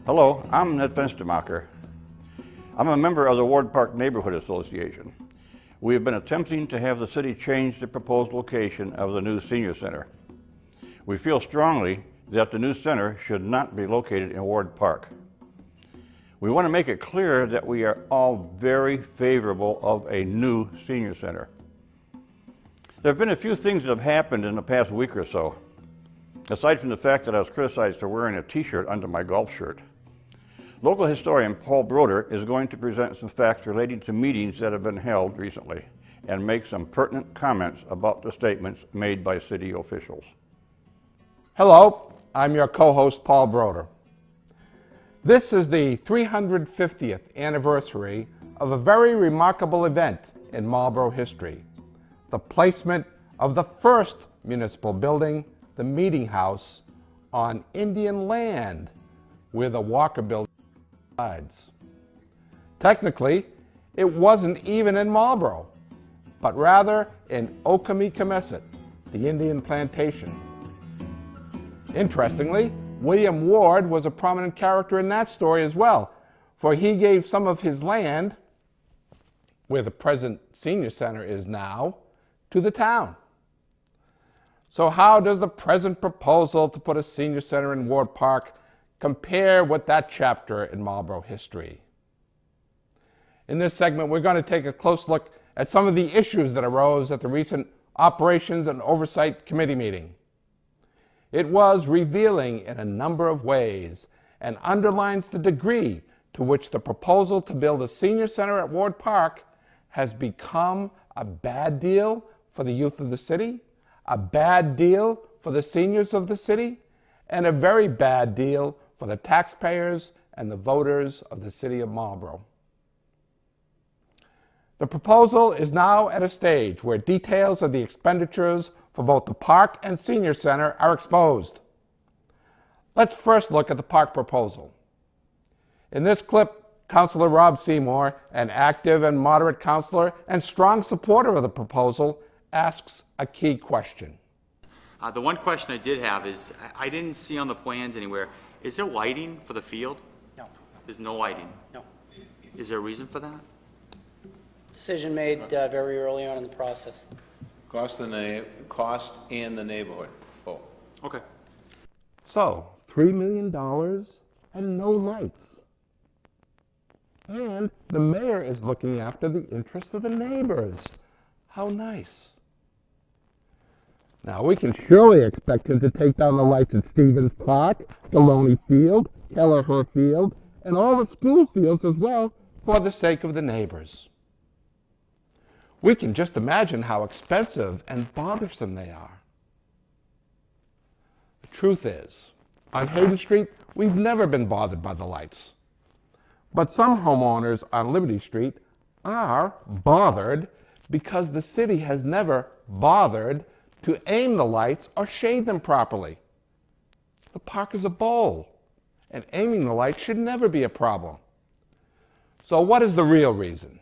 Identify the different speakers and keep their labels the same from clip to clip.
Speaker 1: Hello, I'm Ned Fenstermacher. I'm a member of the Ward Park Neighborhood Association. We have been attempting to have the city change the proposed location of the new senior center. We feel strongly that the new center should not be located in Ward Park. We want to make it clear that we are all very favorable of a new senior center. There have been a few things that have happened in the past week or so, aside from the fact that I was criticized for wearing a t-shirt under my golf shirt. Local historian Paul Broder is going to present some facts relating to meetings that have been held recently and make some pertinent comments about the statements made by city officials.
Speaker 2: Hello, I'm your co-host Paul Broder. This is the 350th anniversary of a very remarkable event in Marlborough history, the placement of the first municipal building, the Meeting House, on Indian land where the Walker Building resides. Technically, it wasn't even in Marlborough, but rather in Okemekimessett, the Indian plantation. Interestingly, William Ward was a prominent character in that story as well, for he gave some of his land, where the present senior center is now, to the town. So how does the present proposal to put a senior center in Ward Park compare with that chapter in Marlborough history? In this segment, we're going to take a close look at some of the issues that arose at the recent Operations and Oversight Committee meeting. It was revealing in a number of ways and underlines the degree to which the proposal to build a senior center at Ward Park has become a bad deal for the youth of the city, a bad deal for the seniors of the city, and a very bad deal for the taxpayers and the voters of the city of Marlborough. The proposal is now at a stage where details of the expenditures for both the park and senior center are exposed. Let's first look at the park proposal. In this clip, Councilor Rob Seymour, an active and moderate councilor and strong supporter of the proposal, asks a key question.
Speaker 3: The one question I did have is, I didn't see on the plans anywhere, is there lighting for the field?
Speaker 4: No.
Speaker 3: There's no lighting.
Speaker 4: No.
Speaker 3: Is there a reason for that?
Speaker 4: Decision made very early on in the process.
Speaker 5: Cost and the neighborhood, both.
Speaker 3: Okay.
Speaker 2: So, $3 million and no lights. And the mayor is looking after the interests of the neighbors. How nice. Now, we can surely expect him to take down the lights at Stevens Park, Deloney Field, Kelleher Field, and all the school fields as well, for the sake of the neighbors. We can just imagine how expensive and bothersome they are. The truth is, on Hayden Street, we've never been bothered by the lights. But some homeowners on Liberty Street are bothered because the city has never bothered to aim the lights or shade them properly. The park is a bowl, and aiming the lights should never be a problem. So what is the real reason?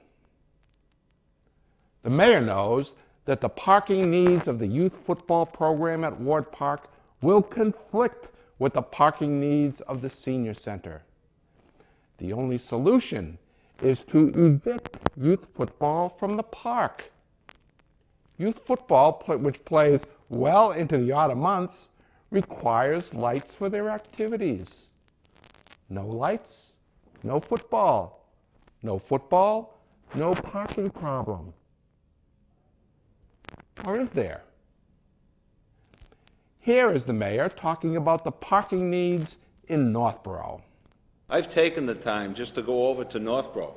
Speaker 2: The mayor knows that the parking needs of the youth football program at Ward Park will conflict with the parking needs of the senior center. The only solution is to evict youth football from the park. Youth football, which plays well into the autumn months, requires lights for their activities. No lights, no football. No football, no parking problem. Or is there? Here is the mayor talking about the parking needs in Northborough.
Speaker 5: I've taken the time just to go over to Northborough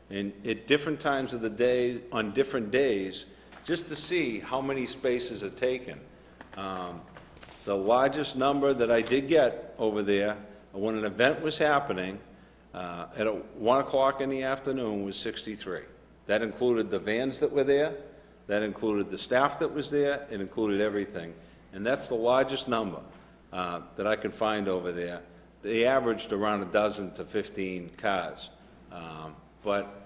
Speaker 5: and at different times of the day, on different days, just to see how many spaces are taken. The largest number that I did get over there when an event was happening at 1 o'clock in the afternoon was 63. That included the vans that were there, that included the staff that was there, it included everything. And that's the largest number that I could find over there. They averaged around a dozen to 15 cars. But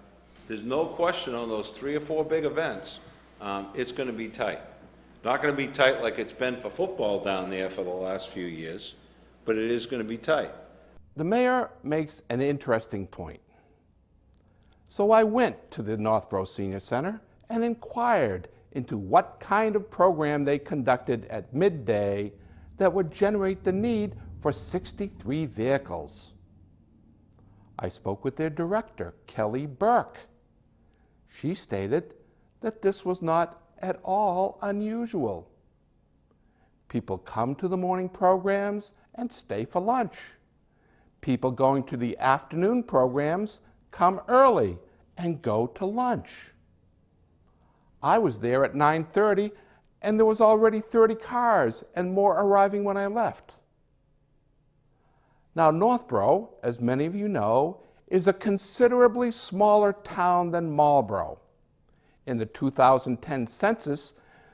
Speaker 5: there's no question on those 3 or 4 big events, it's going to be tight. Not going to be tight like it's been for football down there for the last few years, but it is going to be tight.
Speaker 2: The mayor makes an interesting point. So I went to the Northborough Senior Center and inquired into what kind of program they conducted at midday that would generate the need for 63 vehicles. I spoke with their director, Kelly Burke. She stated that this was not at all unusual. People come to the morning programs and stay for lunch. People going to the afternoon programs come early and go to lunch. I was there at 9:30 and there was already 30 cars and more arriving when I left. Now, Northborough, as many of you know, is a considerably smaller town than Marlborough. In the 2010 census,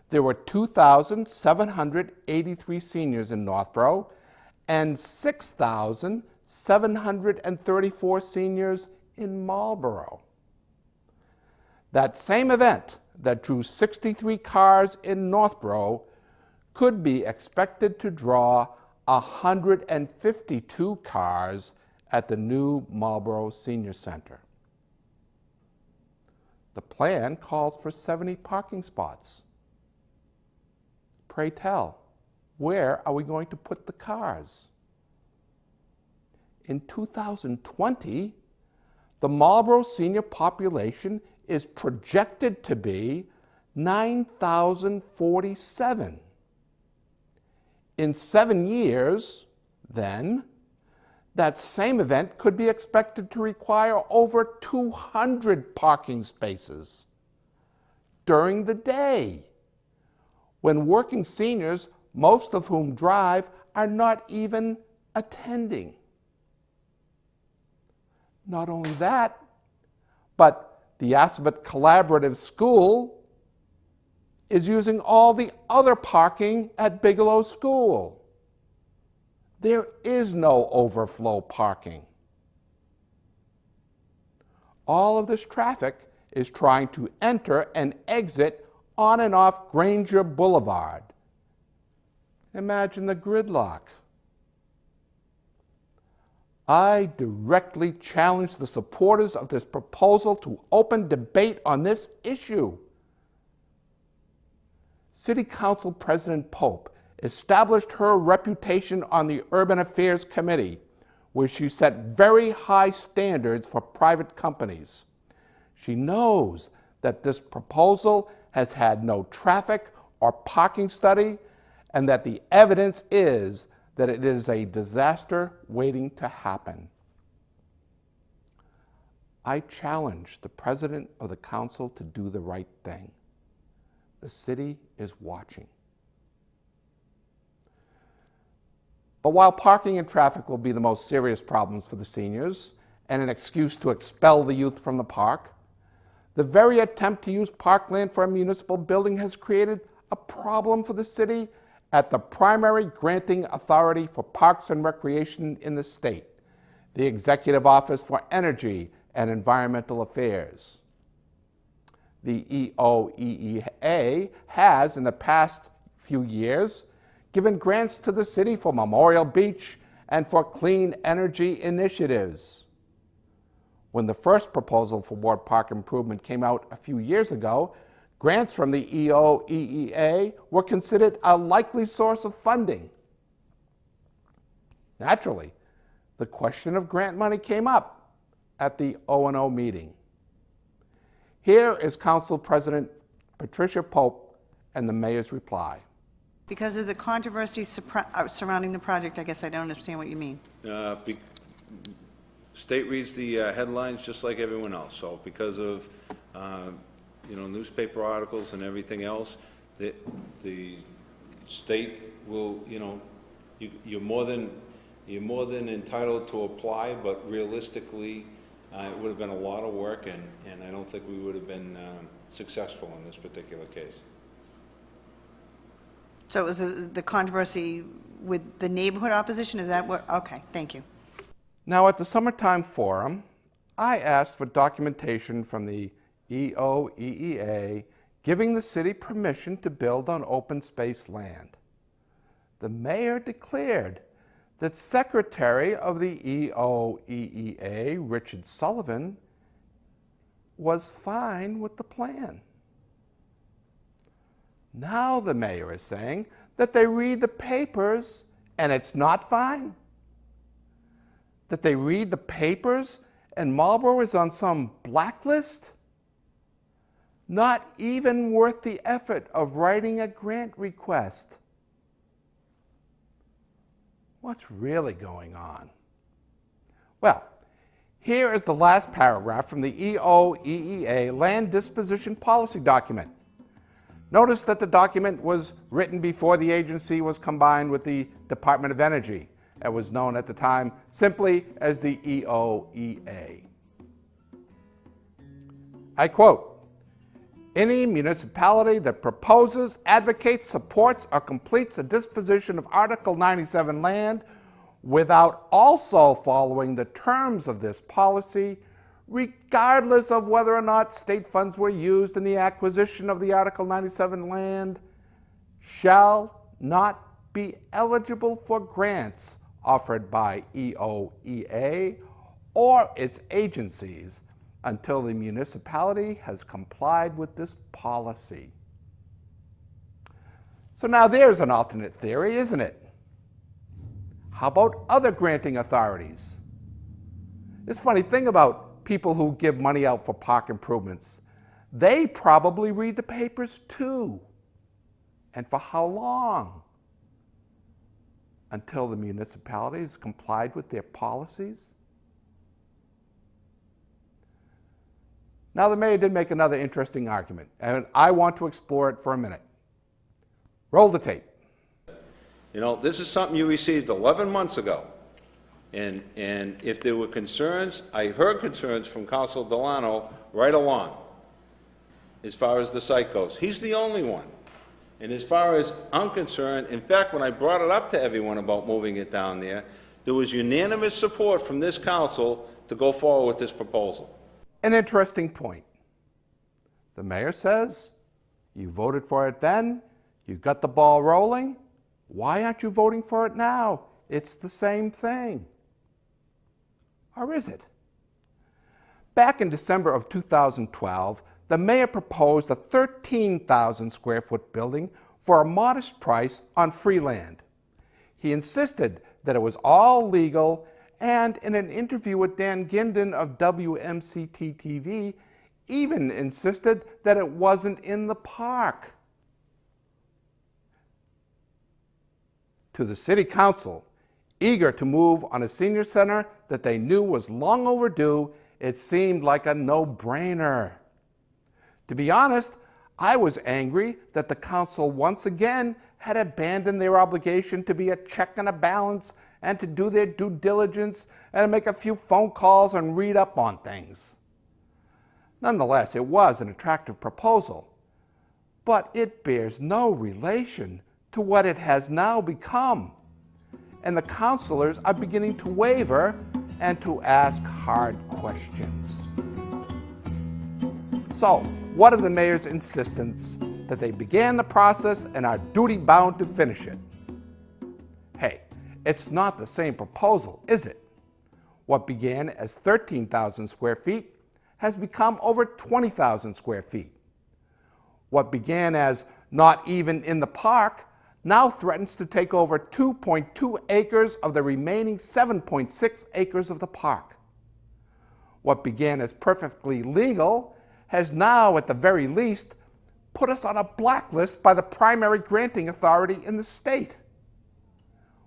Speaker 2: there were 2,783 seniors in Northborough and 6,734 seniors in Marlborough. That same event that drew 63 cars in Northborough could be expected to draw 152 cars at the new Marlborough Senior Center. The plan calls for 70 parking spots. Pray tell, where are we going to put the cars? In 2020, the Marlborough senior population is projected to be 9,047. In 7 years, then, that same event could be expected to require over 200 parking spaces during the day, when working seniors, most of whom drive, are not even attending. Not only that, but the Assabet Collaborative School is using all the other parking at Bigelow School. There is no overflow parking. All of this traffic is trying to enter and exit on and off Granger Boulevard. Imagine the gridlock. I directly challenge the supporters of this proposal to open debate on this issue. City Council President Pope established her reputation on the Urban Affairs Committee, where she set very high standards for private companies. She knows that this proposal has had no traffic or parking study, and that the evidence is that it is a disaster waiting to happen. I challenge the president of the council to do the right thing. The city is watching. But while parking and traffic will be the most serious problems for the seniors and an excuse to expel the youth from the park, the very attempt to use parkland for a municipal building has created a problem for the city at the primary granting authority for parks and recreation in the state, the Executive Office for Energy and Environmental Affairs. The EOEEA has, in the past few years, given grants to the city for Memorial Beach and for clean energy initiatives. When the first proposal for Ward Park improvement came out a few years ago, grants from the EOEEA were considered a likely source of funding. Naturally, the question of grant money came up at the O&O meeting. Here is Council President Patricia Pope and the mayor's reply.
Speaker 6: Because of the controversy surrounding the project, I guess I don't understand what you mean.
Speaker 5: State reads the headlines just like everyone else, so because of newspaper articles and everything else, the state will, you're more than entitled to apply, but realistically, it would have been a lot of work, and I don't think we would have been successful in this particular case.
Speaker 6: So it was the controversy with the neighborhood opposition? Is that what? Okay, thank you.
Speaker 2: Now, at the Summertime Forum, I asked for documentation from the EOEEA giving the city permission to build on open space land. The mayor declared that Secretary of the EOEEA, Richard Sullivan, was fine with the plan. Now the mayor is saying that they read the papers and it's not fine. That they read the papers and Marlboro is on some blacklist? Not even worth the effort of writing a grant request. What's really going on? Well, here is the last paragraph from the EOEEA Land Disposition Policy document. Notice that the document was written before the agency was combined with the Department of Energy. It was known at the time simply as the EOEA. I quote, "Any municipality that proposes, advocates, supports, or completes a disposition of Article 97 land without also following the terms of this policy, regardless of whether or not state funds were used in the acquisition of the Article 97 land, shall not be eligible for grants offered by EOEA or its agencies until the municipality has complied with this policy." So now there's an alternate theory, isn't it? How about other granting authorities? This funny thing about people who give money out for park improvements, they probably read the papers too. And for how long? Until the municipality has complied with their policies? Now, the mayor did make another interesting argument, and I want to explore it for a minute. Roll the tape.
Speaker 5: You know, this is something you received 11 months ago. And if there were concerns, I heard concerns from Council Delano right along, as far as the site goes. He's the only one. And as far as I'm concerned, in fact, when I brought it up to everyone about moving it down there was unanimous support from this council to go forward with this proposal.
Speaker 2: An interesting point. The mayor says, you voted for it then, you got the ball rolling. Why aren't you voting for it now? It's the same thing. Or is it? Back in December of 2012, the mayor proposed a 13,000 square foot building for a modest price on free land. He insisted that it was all legal, and in an interview with Dan Ginden of WMCT-TV, even insisted that it wasn't in the park. To the city council, eager to move on a senior center that they knew was long overdue, it seemed like a no-brainer. To be honest, I was angry that the council once again had abandoned their obligation to be a check and a balance and to do their due diligence and to make a few phone calls and read up on things. Nonetheless, it was an attractive proposal, but it bears no relation to what it has now become. And the councilors are beginning to waver and to ask hard questions. So, what are the mayor's insistence that they began the process and are duty-bound to finish it? Hey, it's not the same proposal, is it? What began as 13,000 square feet has become over 20,000 square feet. What began as not even in the park now threatens to take over 2.2 acres of the remaining 7.6 acres of the park. What began as perfectly legal has now, at the very least, put us on a blacklist by the primary granting authority in the state.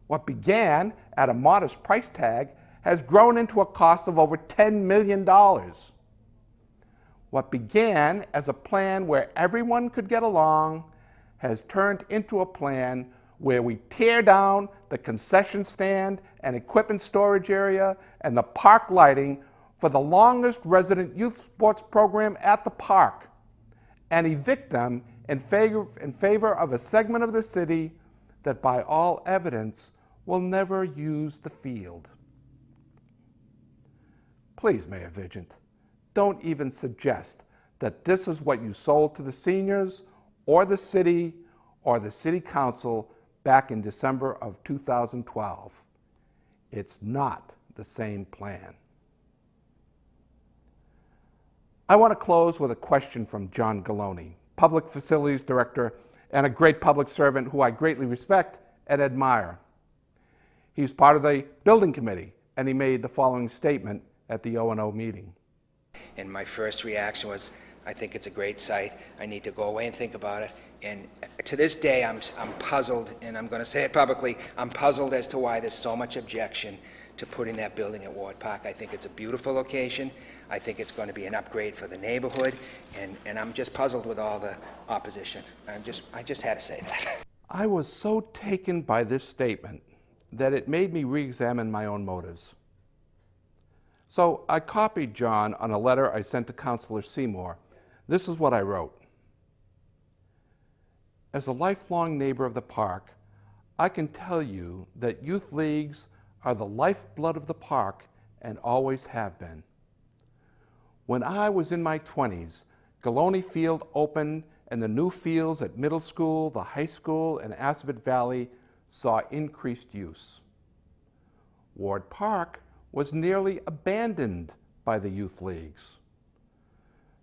Speaker 2: What began at a modest price tag has grown into a cost of over $10 million. What began as a plan where everyone could get along has turned into a plan where we tear down the concession stand and equipment storage area and the park lighting for the longest resident youth sports program at the park and evict them in favor of a segment of the city that by all evidence will never use the field. Please, Mayor Vigent, don't even suggest that this is what you sold to the seniors or the city council back in December of 2012. It's not the same plan. I want to close with a question from John Galoni, Public Facilities Director and a great public servant who I greatly respect and admire. He's part of the building committee, and he made the following statement at the O&O meeting.
Speaker 7: And my first reaction was, I think it's a great site. I need to go away and think about it. And to this day, I'm puzzled, and I'm going to say it publicly, I'm puzzled as to why there's so much objection to putting that building at Ward Park. I think it's a beautiful location. I think it's going to be an upgrade for the neighborhood, and I'm just puzzled with all the opposition. I just had to say that.
Speaker 2: I was so taken by this statement that it made me re-examine my own motives. So I copied John on a letter I sent to Councilor Seymour. This is what I wrote. As a lifelong neighbor of the park, I can tell you that youth leagues are the lifeblood of the park and always have been. When I was in my 20s, Galoni Field opened and the new fields at middle school, the high school, and Assabet Valley saw increased use. Ward Park was nearly abandoned by the youth leagues.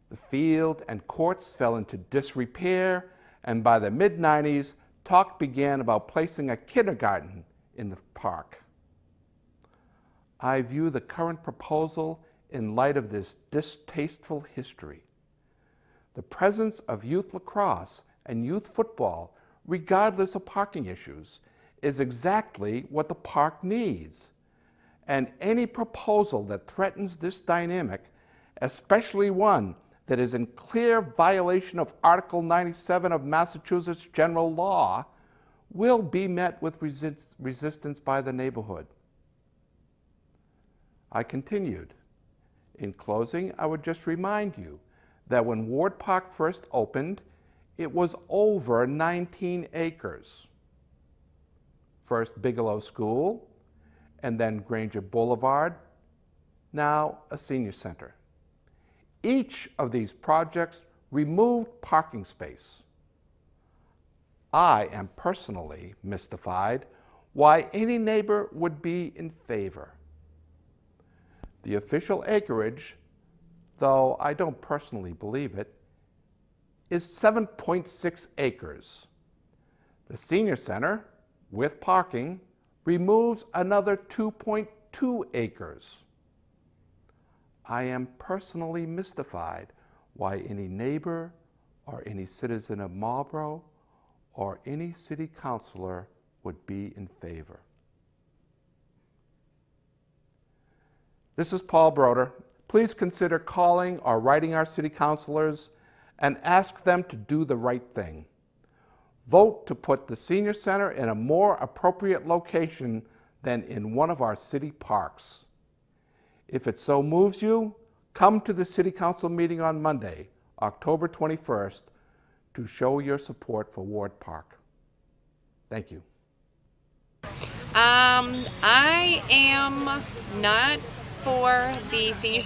Speaker 2: The field and courts fell into disrepair, and by the mid-90s, talk began about placing a kindergarten in the park. I view the current proposal in light of this distasteful history. The presence of youth lacrosse and youth football, regardless of parking issues, is exactly what the park needs. And any proposal that threatens this dynamic, especially one that is in clear violation of Article 97 of Massachusetts general law, will be met with resistance by the neighborhood. I continued. In closing, I would just remind you that when Ward Park first opened, it was over 19 acres. First Bigelow School, and then Granger Boulevard, now a senior center. Each of these projects removed parking space. I am personally mystified why any neighbor would be in favor. The official acreage, though I don't personally believe it, is 7.6 acres. The senior center, with parking, removes another 2.2 acres. I am personally mystified why any neighbor or any citizen of Marlborough or any city councilor would be in favor. This is Paul Broder. Please consider calling or writing our city councilors and ask them to do the right thing. Vote to put the senior center in a more appropriate location than in one of our city parks. If it so moves you, come to the city council meeting on Monday, October 21st, to show your support for Ward Park. Thank you.
Speaker 8: I am not for the senior